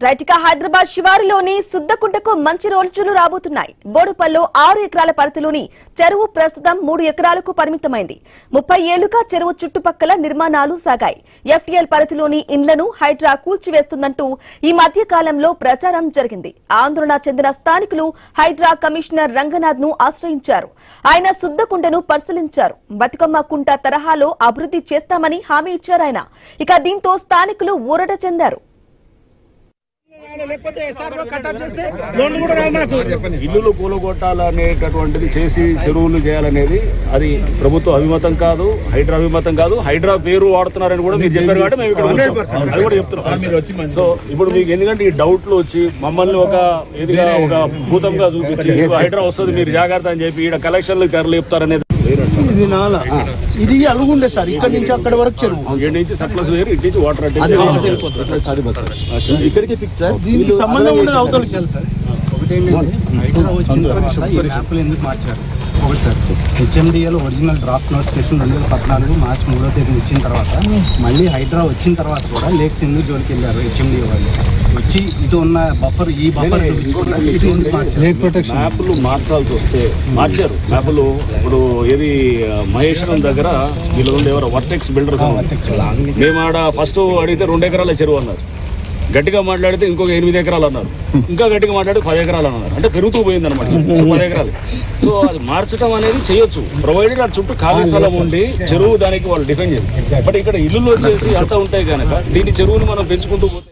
Right గా హైదరాబాద్ శివారులోని సుద్దకుంటకు మంచి రోజులు రాబోతున్నాయి. బోడుపల్లో 6 ఎకరాల పరిధిలోని చెరువు ప్రస్తుతం 3 ఎకరాలకు పరిమితమైంది. 30 ఏళ్లుగా చెరువు చుట్టుపక్కల నిర్మాణాలు సాగాయి. ఎఫ్టీఎల్ పరిధిలోని ఇండ్లను హైడ్రా కూల్చివేస్తుందంటూ ఈ మధ్య కాలంలో ప్రచారం జరిగింది. ఆందోళన చెందిన స్థానికులు హైడ్రా కమిషనర్ రంగనాథ్ ను ఆశ్రయించారు. ఆయన సుద్దకుంటను పరిశీలించారు. బతుకమ్మ కుంట తరహాలో అభివృద్ధి చేస్తామని హామీ ఇచ్చారు ఆయన. ఇక దీంతో స్థానికులు ఊరట చెందారు. ఇల్లులు కూలగొట్టాలనేటటువంటిది చేసి చెరువులు చేయాలనేది అది ప్రభుత్వ అభిమతం కాదు, హైడ్రా అభిమతం కాదు. హైడ్రా పేరు వాడుతున్నారని కూడా మీరు చెప్పారు కాబట్టి మేము ఇక్కడ అది కూడా చెప్తున్నాం. సో ఇప్పుడు మీకు ఎందుకంటే ఈ డౌట్లు వచ్చి మమ్మల్ని ఒక భూతంగా చూపించి హైడ్రా వస్తుంది మీరు జాగ్రత్త అని చెప్పి ఇక్కడ కలెక్షన్లు ధరలు చెప్తారనేది ఇది అలుగుండే సార్. ఇక్కడ నుంచి అక్కడ వరకు చెరువు, ఇక్కడ నుంచి సప్లస్ వేరు, ఇటు నుంచి వాటర్ ఇక్కడికి ఫిక్స్ సార్. దీనికి సంబంధం ఉండదు అవతల సార్. ఎందుకు మార్చారు? ఒకటి sir, HMDL original draft notification 2014 మార్చి 3వ తేదీ ఇచ్చిన తర్వాత మళ్ళీ హైడ్రా వచ్చిన తర్వాత కూడా లేక్స్ ఎందుకు జోలికి వెళ్ళారు? హెచ్ఎండిఏ వాళ్ళు వచ్చి ఇటు ఉన్న బఫర్ ఈ బఫర్ మ్యాప్లు మార్చాల్సి వస్తే మార్చారు మ్యాప్లు. ఇప్పుడు ఏది మహేశ్వరం దగ్గర వీళ్ళు ఉండే ఎవరు వర్టెక్స్ బిల్డర్స్ మేము ఆడ ఫస్ట్ అడిగితే 2 ఎకరాల చెరువు అన్నారు. గట్టిగా మాట్లాడితే ఇంకొక 8 ఎకరాలు అన్నారు. ఇంకా గట్టిగా మాట్లాడితే 10 ఎకరాలు అన్నారు. అంటే పెరుగుతూ పోయింది అనమాట 10 ఎకరాలు. సో అది మార్చడం అనేది చేయొచ్చు, ప్రొవైడెడ్ ఆ చుట్టూ ఖాళీ స్థలం ఉండి చెరువు దానికి వాళ్ళు డిఫైన్ చేయాలి. బట్ ఇక్కడ ఇల్లులు వచ్చేసి అంతా ఉంటాయి కనుక దీని చెరువుని మనం పెంచుకుంటూ పోతే